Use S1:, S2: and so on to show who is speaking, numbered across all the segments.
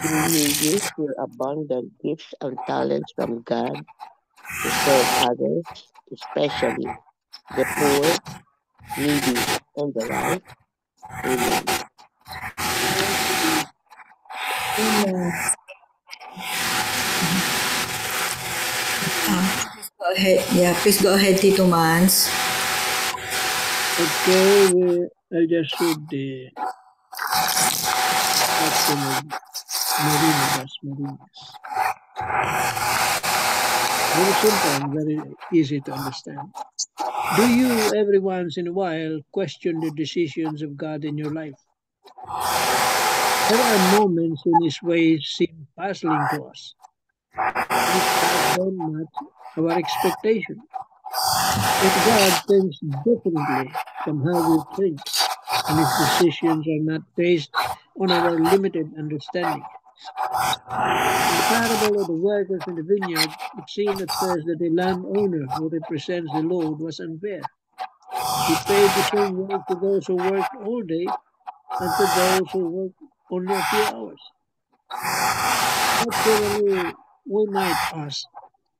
S1: Will you use your abundant gifts and talents from God to serve others, especially the poor, needy, and the right? Amen.
S2: Amen. Go ahead. Yeah, please go ahead, Tito Mans.
S3: Okay, I just read the caption of Marinas. Very simple and very easy to understand. Do you, every once in a while, question the decisions of God in your life? There are moments when His ways seem puzzling to us. His path don't match our expectation. If God thinks differently from how we think, and His decisions are not based on our limited understanding. In the parable of the workers in the vineyard, it seemed at first that the landowner who represents the Lord was unfair. He paid the same wage to those who worked all day and to those who worked only a few hours. Naturally, we might ask,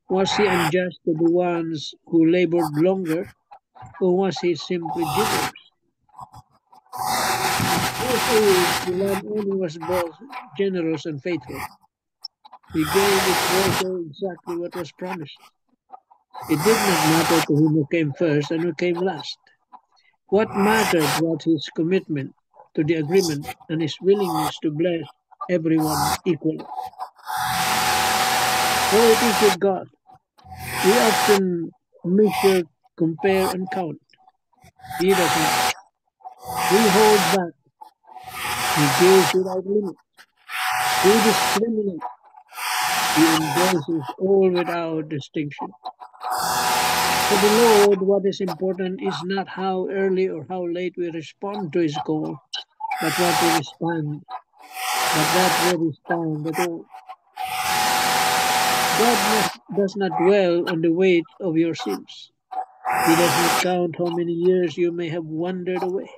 S3: was he unjust to the ones who labored longer, or was he simply generous? Firstly, the landowner was both generous and faithful. He gave his worker exactly what was promised. It did not matter to him who came first and who came last. What mattered was his commitment to the agreement and his willingness to bless everyone equally. So it is with God. We often measure, compare, and count. He does not. He holds back. He gives without limit. He discriminates. He embraces all without distinction. For the Lord, what is important is not how early or how late we respond to His call, but what we respond, but that we stand at all. God does not dwell on the weight of your sins. He does not count how many years you may have wandered away.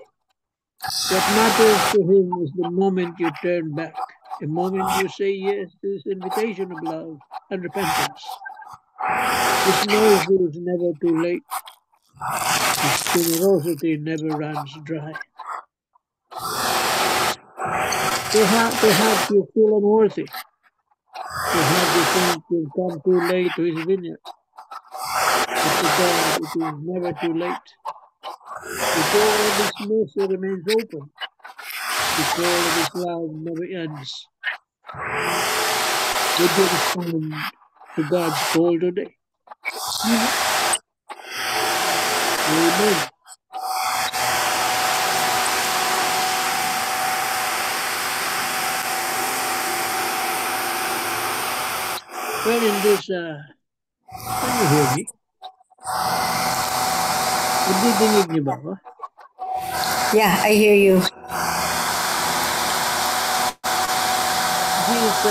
S3: What matters to Him is the moment you turn back, the moment you say yes to His invitation of love and repentance. His mercy is never too late. His generosity never runs dry. Perhaps you feel unworthy. Perhaps you think you've come too late to His vineyard. But to God, it is never too late. The door of His mercy remains open. The call of His love never ends. Would you respond to God's call today? Amen. Well, in this, can you hear me? Nadidinig niyo ba ako?
S2: Yeah, I hear you.
S3: This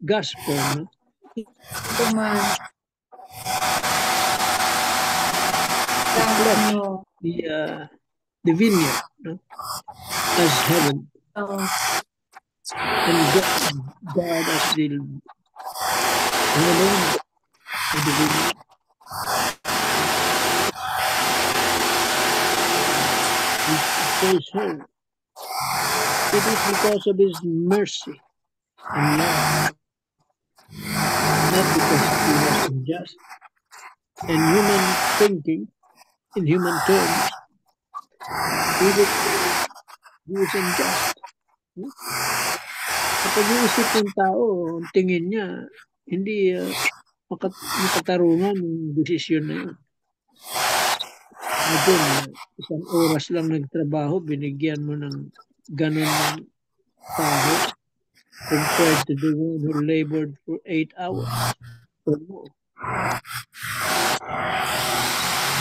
S3: gospel, no?
S2: Tito Mans.
S3: The vineyard, no? As heaven. And God as the owner of the vineyard. It says here, it is because of His mercy and love, not because He was unjust. And human thinking, in human terms, He was unjust. Kapag iisip ng tao, ang tingin niya, hindi makatarungan yung desisyon na yun. Imagine, isang oras lang nagtrabaho, binigyan mo ng ganun ng sahod compared to the one who labored for 8 hours or more.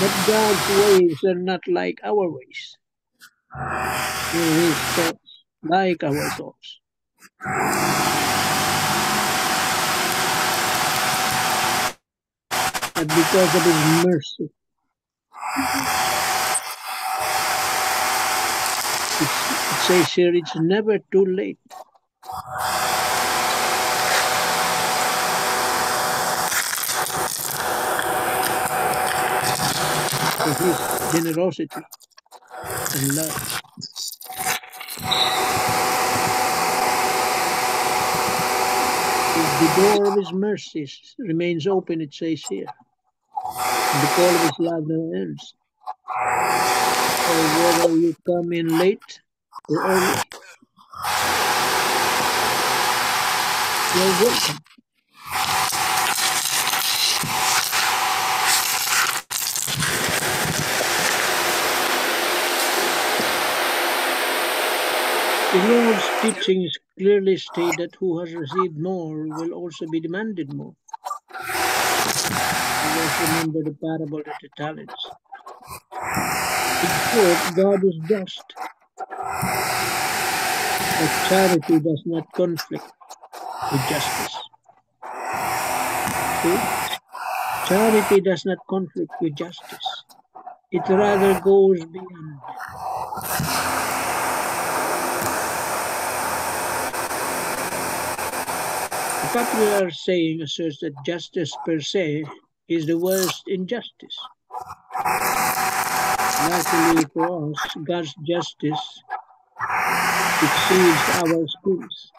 S3: But God's ways are not like our ways. His thoughts like our thoughts. But because of His mercy, it says here, it's never too late. His generosity and love. The door of His mercies remains open, it says here. And the call of His love never ends. So whether you come in late or early, you're welcome. The Lord's teachings clearly state that who has received more will also be demanded more. Always remember the parable of the talents. In short, God is just, but charity does not conflict with justice. See? Charity does not conflict with justice. It rather goes beyond. A popular saying asserts that justice per se is the worst injustice. Luckily for us, God's justice exceeds our schemes.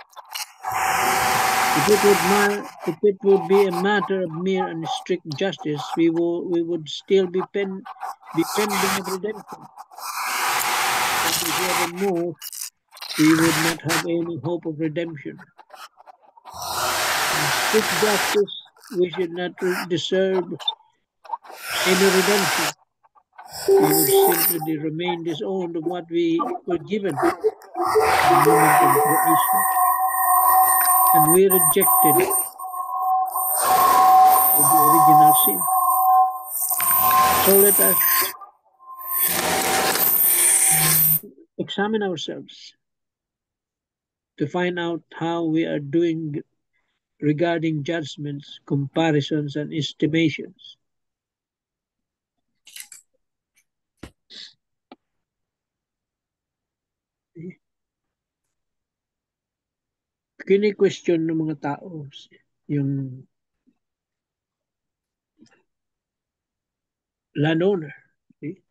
S3: If it would be a matter of mere and strict justice, we would still be pending of redemption. But if heaven moved, we would not have any hope of redemption. In strict justice, we should not deserve any redemption. We would simply remain disowned of what we were given in the moment of creation. And we rejected the original sin. So let us examine ourselves to find out how we are doing regarding judgments, comparisons, and estimations. Kini-question ng mga tao yung landowner. See?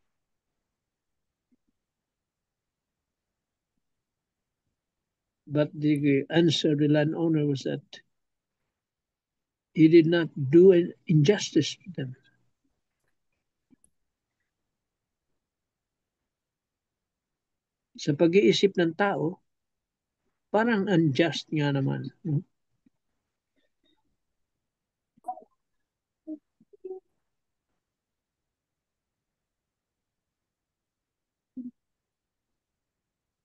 S3: But the answer of the landowner was that he did not do an injustice to them. Sa pag-iisip ng tao, parang unjust nga naman. No?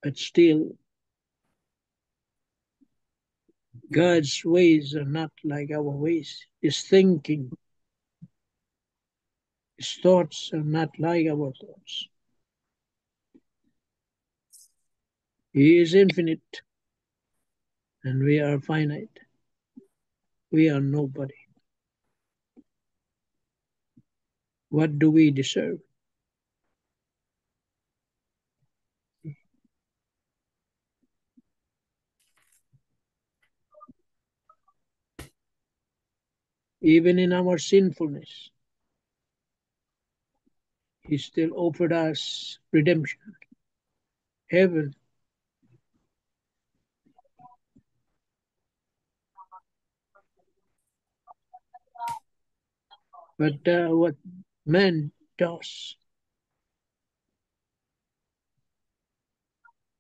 S3: But still, God's ways are not like our ways. His thinking, His thoughts are not like our thoughts. He is infinite, and we are finite. We are nobody. What do we deserve? Even in our sinfulness, He still offered us redemption, heaven. But what man does,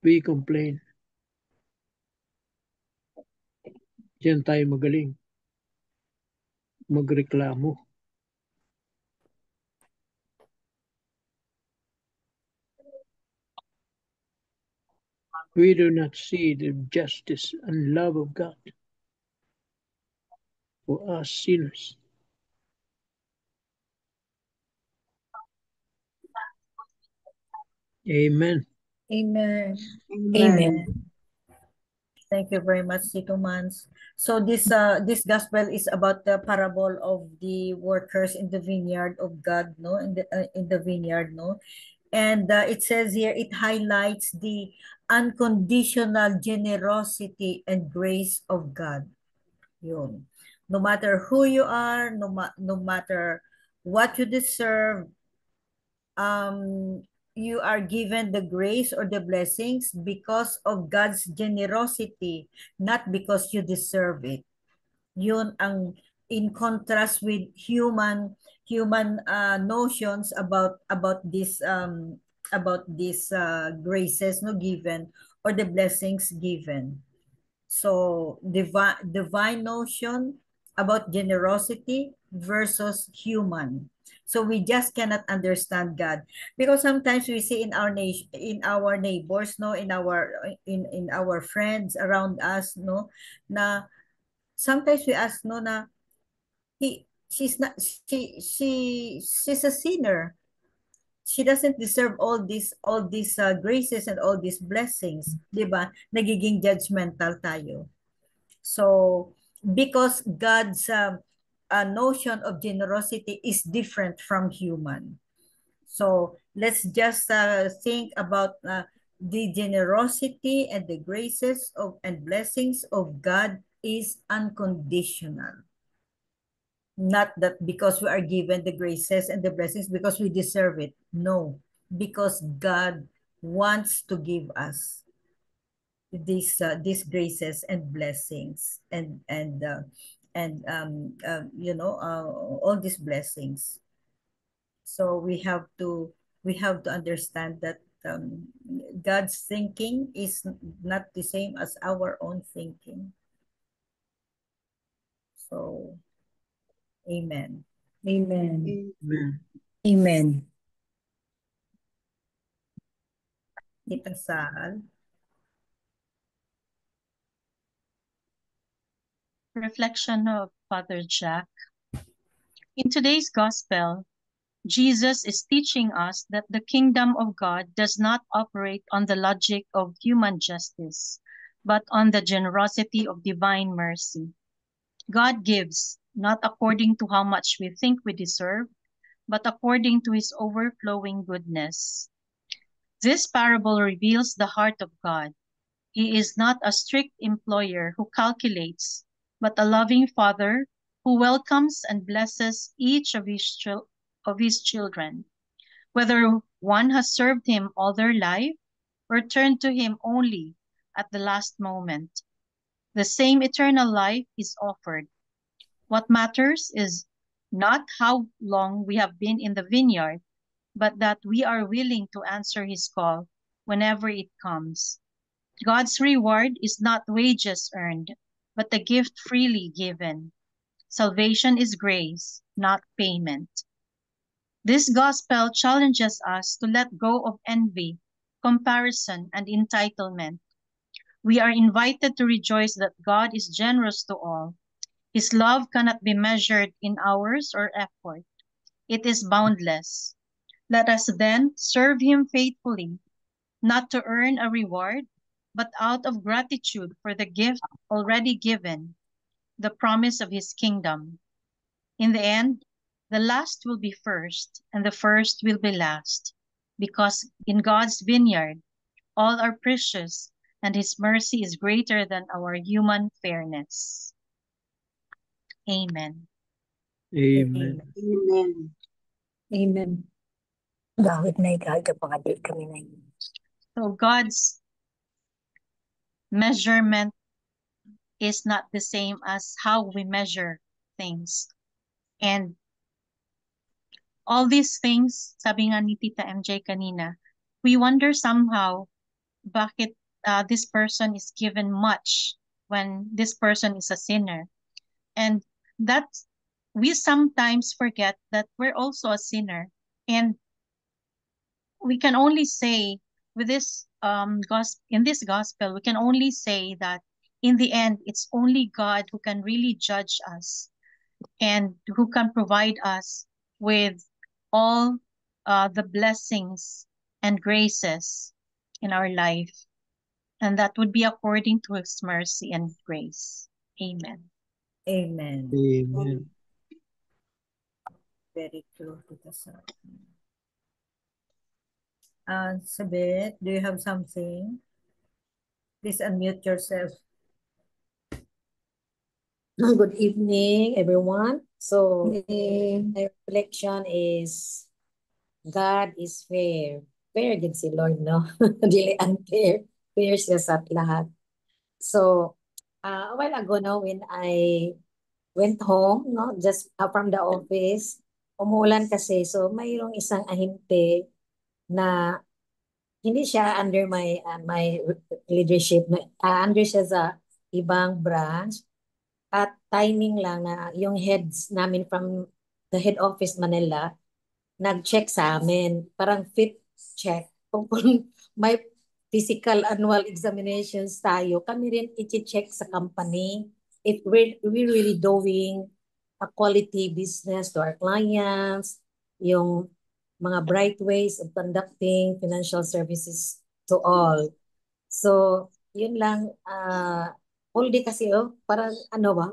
S3: we complain. Diyan tayo magaling. Magreklamo. We do not see the justice and love of God for us sinners. Amen.
S2: Amen.
S4: Amen. Thank you very much, Tito Mans. So this gospel is about the parable of the workers in the vineyard of God, no, in the vineyard, no, and it says here it highlights the unconditional generosity and grace of God. Yun. No matter who you are, no matter what you deserve, you are given the grace or the blessings because of God's generosity, not because you deserve it. Yun ang in contrast with human notions about these graces no given or the blessings given. So divine notion about generosity versus human. So we just cannot understand God because sometimes we see in our nation, in our neighbors, no, in our friends around us, no, na sometimes we ask, no, na she's not she's a sinner. She doesn't deserve all these graces and all these blessings, 'di ba? Nagiging judgmental tayo. So, because God's notion of generosity is different from human. So, let's just think about the generosity and the graces of and blessings of God is unconditional. Not that because we are given the graces and the blessings because we deserve it. No, because God wants to give us these graces and blessings and all these blessings. So we have to understand that God's thinking is not the same as our own thinking. So amen.
S2: Amen.
S3: Amen.
S2: Amen.
S4: Tita Sal.
S5: Reflection of Father Jack. In today's gospel, Jesus is teaching us that the kingdom of God does not operate on the logic of human justice, but on the generosity of divine mercy. God gives, not according to how much we think we deserve, but according to his overflowing goodness. This parable reveals the heart of God. He is not a strict employer who calculates, but a loving father who welcomes and blesses each of his children, whether one has served him all their life or turned to him only at the last moment. The same eternal life is offered. What matters is not how long we have been in the vineyard, but that we are willing to answer his call whenever it comes. God's reward is not wages earned, but the gift freely given. Salvation is grace, not payment. This gospel challenges us to let go of envy, comparison, and entitlement. We are invited to rejoice that God is generous to all. His love cannot be measured in hours or effort. It is boundless. Let us then serve him faithfully, not to earn a reward, but out of gratitude for the gift already given, the promise of his kingdom. In the end, the last will be first, and the first will be last, because in God's vineyard, all are precious, and his mercy is greater than our human fairness. Amen.
S3: Amen.
S1: Amen.
S2: Amen. Dawit na ikaga pa nga kami na yun.
S5: So God's measurement is not the same as how we measure things. And all these things, sabi nga ni Tita MJ kanina, we wonder somehow bakit this person is given much when this person is a sinner. And that we sometimes forget that we're also a sinner. And we can only say with this in this gospel, we can only say that in the end, it's only God who can really judge us and who can provide us with all the blessings and graces in our life. And that would be according to his mercy and grace. Amen.
S4: Amen.
S3: Amen.
S4: Very true, Tita Sal. Sabit, do you have something? Please unmute yourself.
S6: Good evening, everyone. So, my reflection is
S2: God is fair. Fair din si Lord, no? Dili unfair. Fair siya sa lahat. So, a while ago, no, when I went home, no, just from the office, umuulan kasi. So, mayroong isang ahente na hindi siya under my leadership. Under siya sa ibang branch. At timing lang na yung heads namin from the head office Manila, nag-check sa amin. Parang fit check. Kung may physical annual examinations tayo, kami rin i-check sa company if we're really doing a quality business to our clients, yung mga bright ways of conducting financial services to all. So, yun lang. All day kasi, parang ano ba?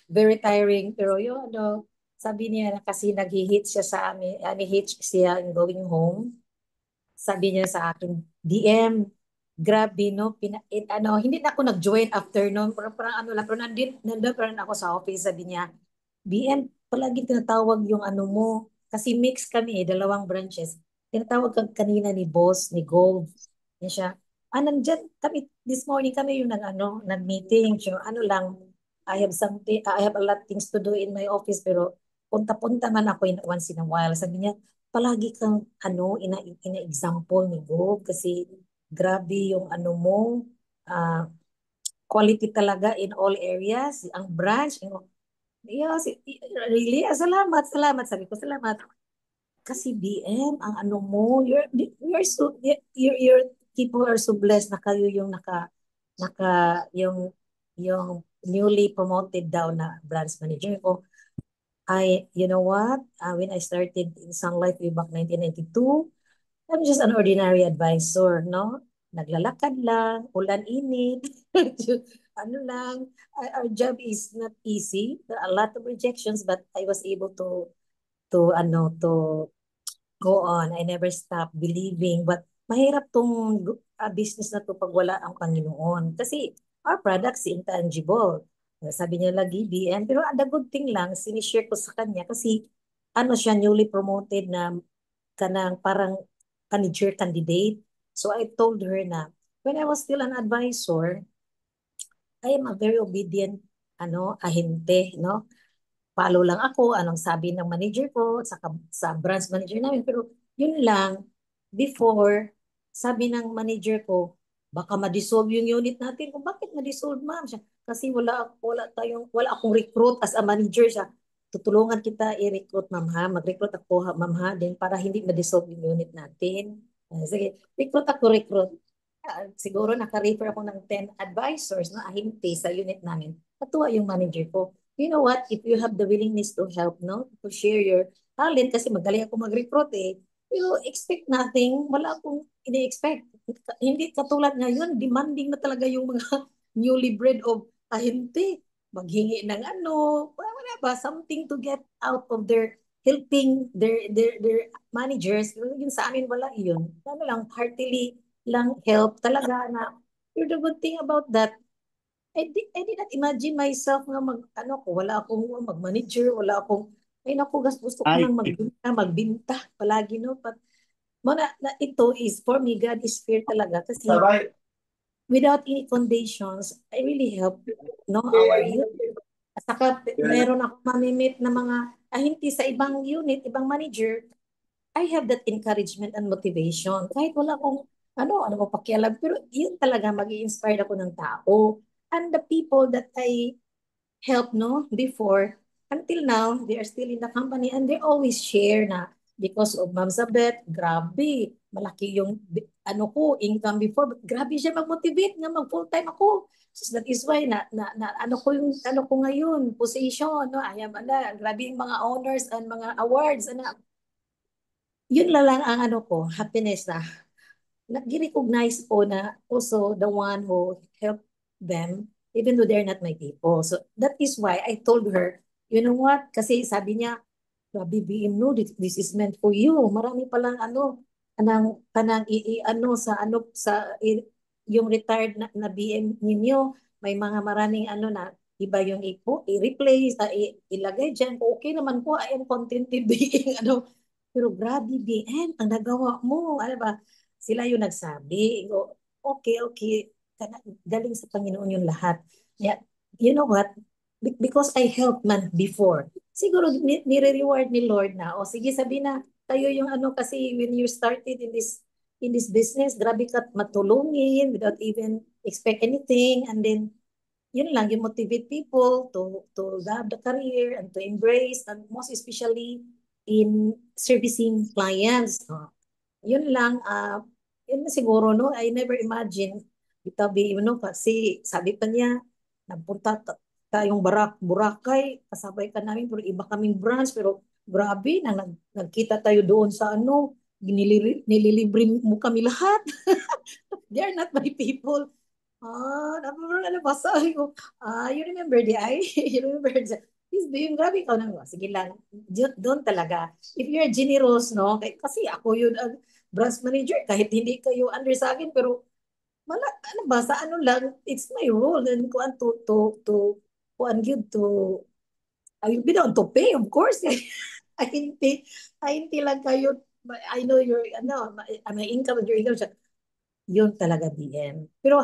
S2: Very tiring. Pero yun, sabi niya na kasi nag-hitch siya sa amin, hitch siya in going home. Sabi niya sa akin, DM, grabe, no? Hindi na ako nag-join after, no? Parang ano lang, pero nandun pa rin ako sa office. Sabi niya, BM, palagi tinatawag yung ano mo. Kasi mix kami, dalawang branches. Tinatawag kanina ni boss, ni Gold. Yan siya. Nandyan kami, this morning kami yung nag-meeting. So, ano lang, I have a lot things to do in my office, pero punta-punta man ako once in a while. Sabi niya, palagi kang ina-example ni Gold kasi grabe yung ano mo, ah, quality talaga in all areas. Ang branch, yes, really, salamat, salamat. Sabi ko, salamat. Kasi BM, ang ano mo, your people are so blessed na kayo yung yung newly promoted daw na branch manager ko. You know what? When I started in Sun Life way back 1992, I'm just an ordinary advisor, no? Naglalakad lang, ulan-init, ano lang. Our job is not easy. There are a lot of rejections, but I was able to go on. I never stop believing. But mahirap tong business na to pag wala ang Panginoon. Kasi our products intangible. Sabi niya lagi, BM. Pero the good thing lang, sinishare ko sa kanya kasi ano siya, newly promoted na kanang parang manager candidate. So I told her na when I was still an advisor, I am a very obedient ahente, no? Follow lang ako, anong sabi ng manager ko, sa branch manager namin. Pero yun lang, before, sabi ng manager ko, baka ma-dissolve yung unit natin. Kung bakit ma-dissolve, ma'am? Siya, kasi wala akong recruit as a manager. Siya, tutulungan kita i-recruit, ma'am ha. Mag-recruit ako, ma'am ha, din para hindi ma-dissolve yung unit natin. Sige, recruit. Siguro naka-refer ako ng 10 advisors na ahinte sa unit namin. Natuwa yung manager ko. You know what? If you have the willingness to help, no? To share your talent, kasi magaling ako mag-recruit eh. You expect nothing. Wala akong ini-expect. Hindi katulad ngayon, demanding na talaga yung mga newly bred of ahente. Maghingi ng wala ba? Something to get out of their helping their managers. Yung sa amin, wala yun. Lang, heartily lang help talaga na. You're the good thing about that. I did not imagine myself nga wala akong mag-manager, wala akong, gusto ko nang magbinta palagi, no? But, ito is, for me, God is fair talaga kasi without any foundations, I really help, no, our youth. At saka, meron ako mamimit na mga ahinti sa ibang unit, ibang manager, I have that encouragement and motivation. Kahit wala akong ano mo pakialam, pero yun talaga mag-i-inspire ako ng tao. And the people that I helped, no, before, until now, they are still in the company and they always share na because of Ma'am Zabet, grabe, malaki yung income before, but grabe siya mag-motivate nga mag-full-time ako. So that is why ano ko ngayon, position, no, grabe yung mga honors and mga awards, yun lang ang happiness na nag-recognize ko na also the one who helped them even though they're not my people. So that is why I told her, you know what? Kasi sabi niya, grabe BM, no, this is meant for you. Marami palang kanang yung retired na BM ninyo, may mga maraming na iba yung i-replace, ilagay dyan. Okay naman po, I am contented being Pero grabe, BM, ang nagawa mo. Ano ba? Sila yung nagsabi. Okay. Galing sa Panginoon yung lahat. Yeah, you know what? Because I helped man before. Siguro nire-reward ni Lord na. O sige, sabi na, tayo yung ano kasi when you started in this business, grabe ka matulungin without even expect anything. And then, yun lang, you motivate people to have the career and to embrace, and most especially in servicing clients. Yun lang, yun na siguro, no? I never imagine, itabi, kasi sabi pa niya, nagpunta tayong Boracay, kasabay ka namin, pero iba kaming branch, pero grabe, nagkita tayo doon sa ano, nililibre mo kami lahat. They are not my people. Nabasa ko. You remember the eye? You remember the, please be yung grabe ikaw nang, sige lang, doon talaga. If you're generous, no? Kasi ako yun, branch manager, kahit hindi kayo under sa akin, pero ano ba, sa ano lang, it's my role, and kuan kuan yun, I be down to pay, of course. Ay, hindi lang kayo, I know your, my income, your income, yun talaga, DM. Pero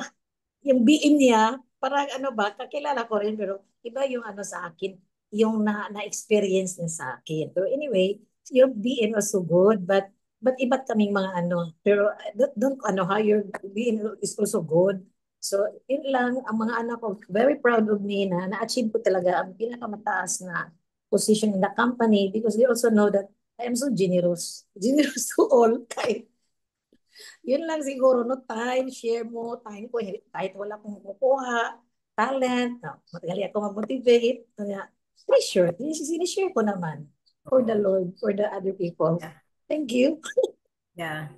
S2: yung BM niya, parang ano ba, kakilala ko rin, pero iba yung ano sa akin, yung na-experience niya sa akin. Pero anyway, yung BM was so good, but iba't kaming mga ano, pero don't ano ha, your BM is also good. So, yun lang, ang mga anak ko, very proud of me na na-achieve ko talaga ang pinakamataas na position in the company because they also know that I am so generous. Generous to all. Yun lang siguro, no, time, share mo, time ko, kahit wala akong kukuha, talent, magaling ako mag-motivate, kaya, treasure, sinishare ko naman for the Lord, for the other people.
S4: Yeah.
S2: Thank you.
S4: Yeah.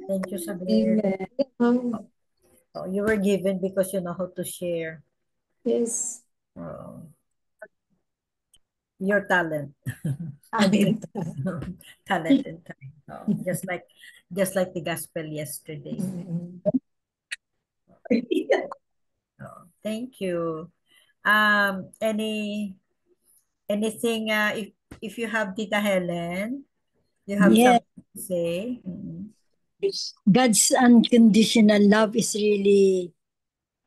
S4: Thank you, Sabrina. Oh, you were given because you know how to share.
S2: Yes.
S4: Your talent. Talent and time. Just like the gospel yesterday. Thank you. Anything if you have Tita Helen, you have something to say?
S6: God's unconditional love is really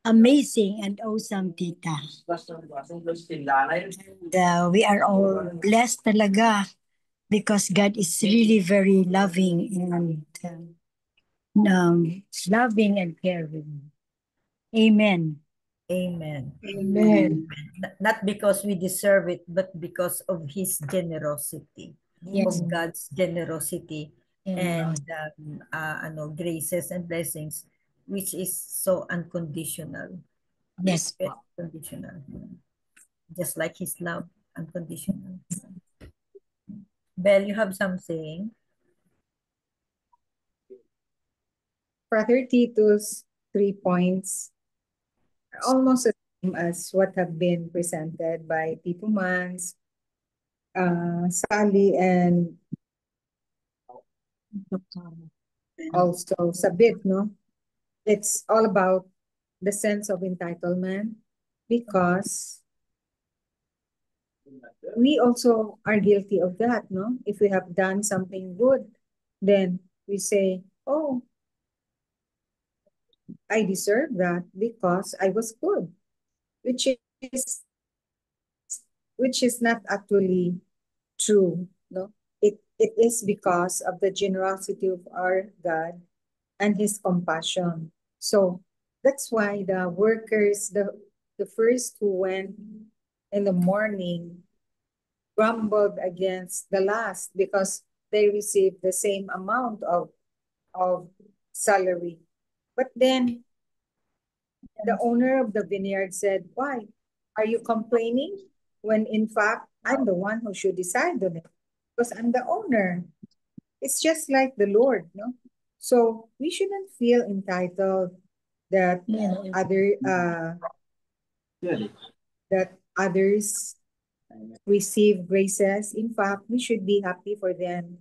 S6: amazing and awesome, Tita. And we are all blessed talaga because God is really very loving and loving and caring. Amen.
S4: Amen.
S2: Amen.
S4: Not because we deserve it, but because of His generosity,
S6: Yes.
S4: of God's generosity
S6: Amen.
S4: and graces and blessings, which is so unconditional.
S6: Yes.
S4: Unconditional. Just like His love, unconditional. Belle, you have something?
S7: Brother Tito's 3 points are almost the same as what have been presented by Tito Mans, Sally, and also Sabit, no? It's all about the sense of entitlement because we also are guilty of that, no? If we have done something good, then we say, oh, I deserve that because I was good, which is not actually true. No, it is because of the generosity of our God and His compassion. So that's why the workers, the first who went in the morning, grumbled against the last because they received the same amount of salary. But then the owner of the vineyard said, why? Are you complaining? When in fact, I'm the one who should decide on it because I'm the owner. It's just like the Lord, no? So we shouldn't feel entitled that that others receive graces. In fact, we should be happy for them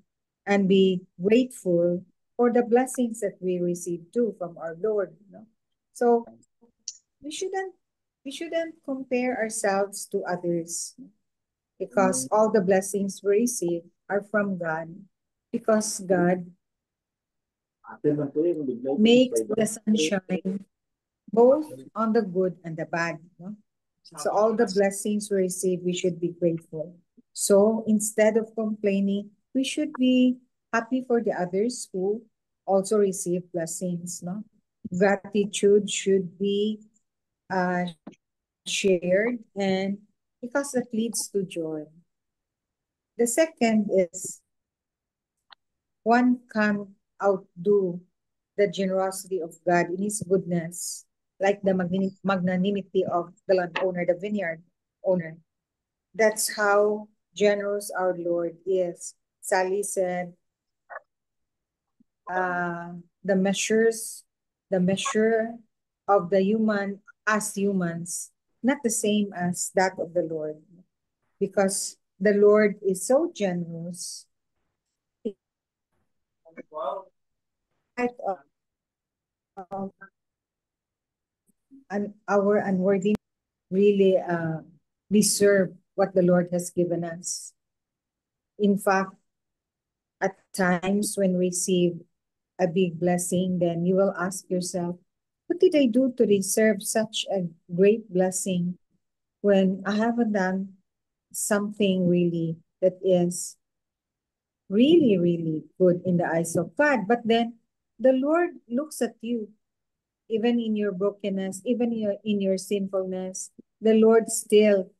S7: and be grateful for the blessings that we receive too from our Lord. No? So we shouldn't compare ourselves to others because all the blessings we receive are from God because God makes the sunshine both on the good and the bad. No? So all the blessings we receive, we should be grateful. So instead of complaining, we should be happy for the others who also receive blessings. No, gratitude should be shared, and because that leads to joy. The second is one can't outdo the generosity of God in His goodness, like the magnanimity of the landowner, the vineyard owner. That's how generous our Lord is. Sally said, the measure of the human as humans, not the same as that of the Lord, because the Lord is so generous. Out of our unworthiness, really deserve what the Lord has given us. In fact, at times when we receive a big blessing, then you will ask yourself, what did I do to deserve such a great blessing when I haven't done something really that is really, really good in the eyes of God? But then the Lord looks at you, even in your brokenness, even in your sinfulness, the Lord still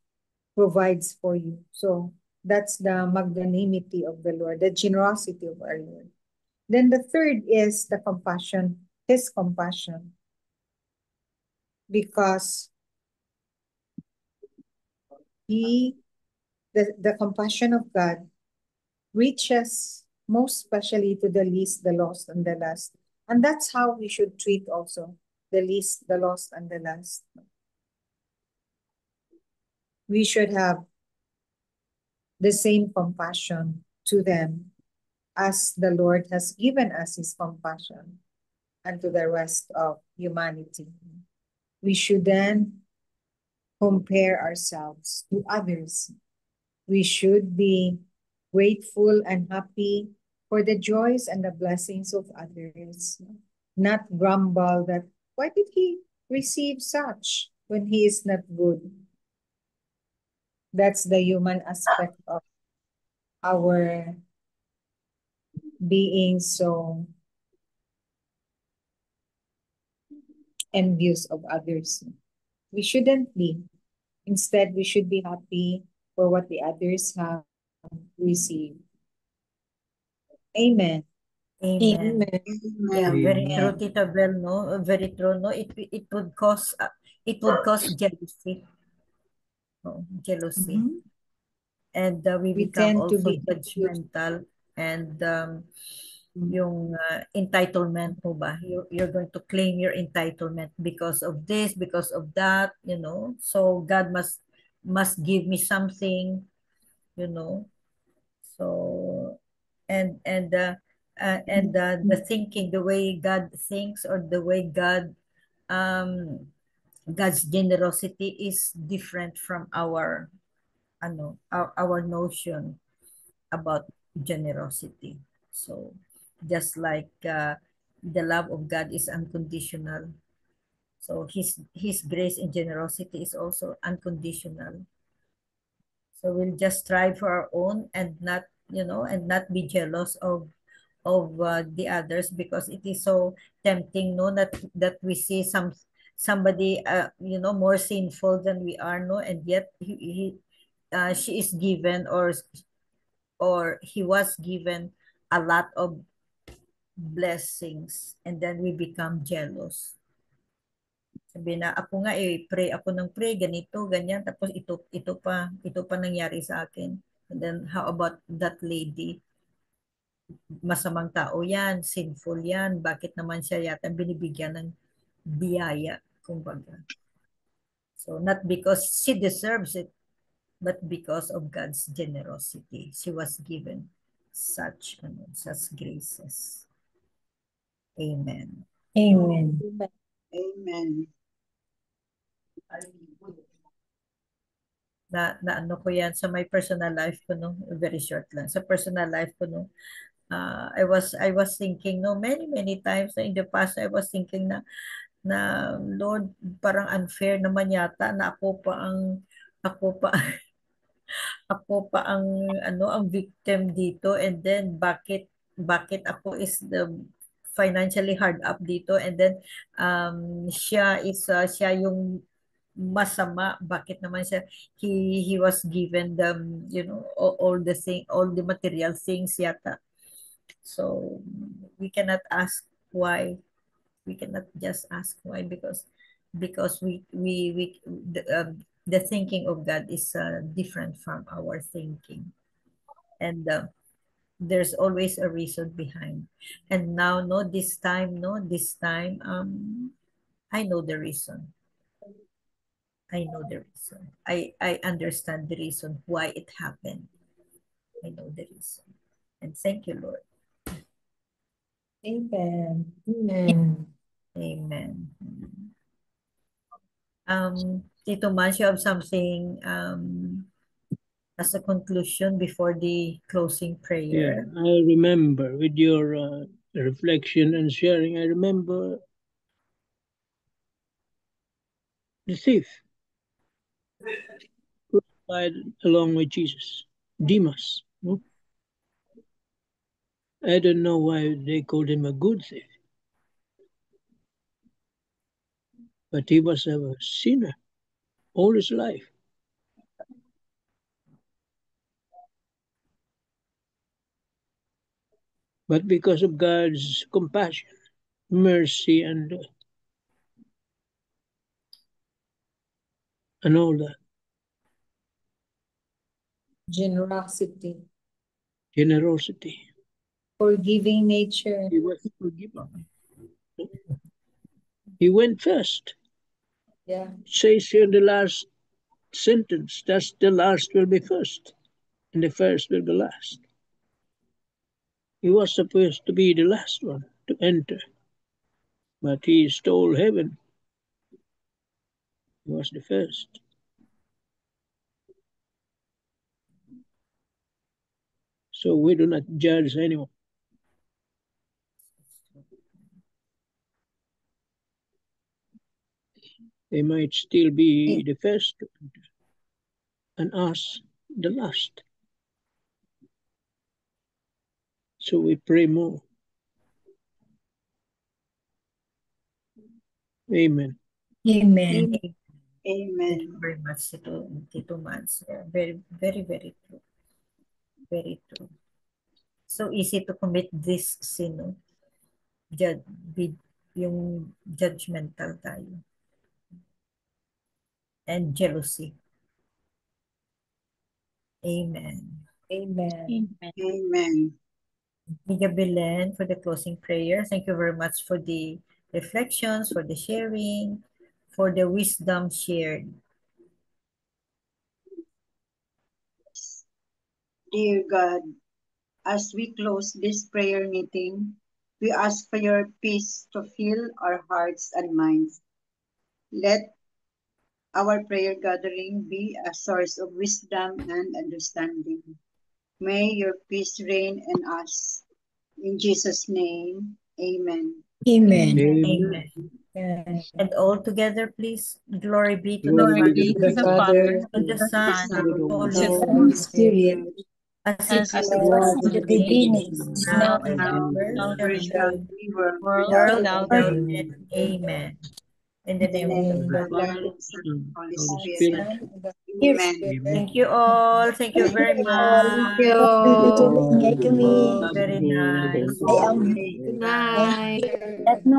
S7: provides for you. So that's the magnanimity of the Lord, the generosity of our Lord. Then the third is the compassion, His compassion. Because the compassion of God reaches most especially to the least, the lost, and the last. And that's how we should treat also the least, the lost, and the last. We should have the same compassion to them as the Lord has given us His compassion and to the rest of humanity. We should then compare ourselves to others. We should be grateful and happy for the joys and the blessings of others, not grumble that, why did he receive such when he is not good? That's the human aspect of our being so envious of others. We shouldn't be. Instead, we should be happy for what the others have received. Amen.
S4: Amen.
S2: Amen.
S4: Yeah, very
S3: Amen.
S4: true, Tita Bel, no? Very true, no? It would cause jealousy. Oh, jealousy.
S7: Mhm.
S4: And we
S7: We
S4: become
S7: tend to
S4: also
S7: be envious.
S4: judgmental and yung entitlement mo ba? You're going to claim your entitlement because of this, because of that, you know. So God must give me something, you know. So the thinking, the way God thinks, or the way God's generosity is different from our our notion about generosity. So just like the love of God is unconditional, so his grace and generosity is also unconditional. So we'll just strive for our own and not, and not be jealous of the others, because it is so tempting, no, that we see somebody more sinful than we are, no, and yet she is given, or he was given a lot of blessings, and then we become jealous. Sabi na, ako nga pray ako ng pray, ganito, ganyan, tapos ito pa nangyari sa akin. And then, how about that lady? Masamang tao yan, sinful yan, bakit naman siya yata binibigyan ng biyaya, kumbaga. So, not because she deserves it, but because of God's generosity. She was given such graces. Amen.
S2: Amen.
S8: Amen.
S4: Na ano ko yan sa my personal life ko, no, very short lang, sa personal life ko, no, I was thinking, no, many times in the past, I was thinking na Lord, parang unfair naman yata na ako pa ako pa ang victim dito, and then bakit ako is the financially hard up dito, and then siya yung masama, bakit naman siya, he was given the all the material things yata. So we cannot ask why. We cannot just ask why, because the thinking of God is different from our thinking, and there's always a reason behind. And now, this time, I know the reason. I know the reason. I understand the reason why it happened. I know the reason. And thank you, Lord.
S7: Amen.
S2: Amen.
S4: Amen. Tito Mans, you have something as a conclusion before the closing prayer?
S3: Yeah, I remember with your reflection and sharing, I remember the thief crucified along with Jesus, Demas. No? I don't know why they called him a good thief, but he was a sinner all his life. But because of God's compassion, mercy, and all that,
S7: Generosity,
S3: generosity,
S7: forgiving nature.
S3: he was forgiven. He went first.
S7: Yeah.
S3: It says here in the last sentence, that the last will be first, and the first will be last. He was supposed to be the last one to enter, but he stole heaven. He was the first. So we do not judge anyone. They might still be the first to enter, and us the last. So we pray more. Amen.
S6: Amen.
S4: Thank you very much, Tito Mans. Very, very, very true. Very true. So easy to commit this sin, no? Yung judgmental tayo. And jealousy. Amen.
S7: Amen.
S5: Amen.
S4: Miga Belen for the closing prayer. Thank you very much for the reflections, for the sharing, for the wisdom shared.
S5: Dear God, as we close this prayer meeting, we ask for your peace to fill our hearts and minds. Let our prayer gathering be a source of wisdom and understanding. May your peace reign in us. In Jesus' name, amen.
S6: Amen.
S4: Amen. And all together, please, glory be to
S3: Glory
S4: the
S3: be
S5: to
S4: Father,
S5: the
S7: Father,
S4: to the Son,
S3: to the
S4: Holy
S3: Son,
S6: Holy
S4: Spirit,
S6: Spirit,
S4: as
S5: as
S4: it
S5: it
S4: was
S5: was
S6: in
S4: in
S6: the
S4: the
S6: beginning,
S4: beginning,
S6: is
S4: now
S6: now
S4: and
S6: and
S4: ever,
S5: ever
S4: shall
S5: shall
S4: be,
S5: be, world
S4: world
S5: without
S4: without
S5: end.
S4: end. Amen. In the
S5: In the
S4: name of
S5: name
S4: the
S5: of the
S4: Father,
S5: Father, Son,
S3: and
S5: Holy
S3: Holy
S5: Spirit.
S3: Spirit.
S6: here.
S5: Amen.
S4: thank you all. Thank you very
S5: Thank
S4: much.
S5: you.
S6: Ingay kami.
S4: Very nice.
S6: I am
S5: Good night.
S6: that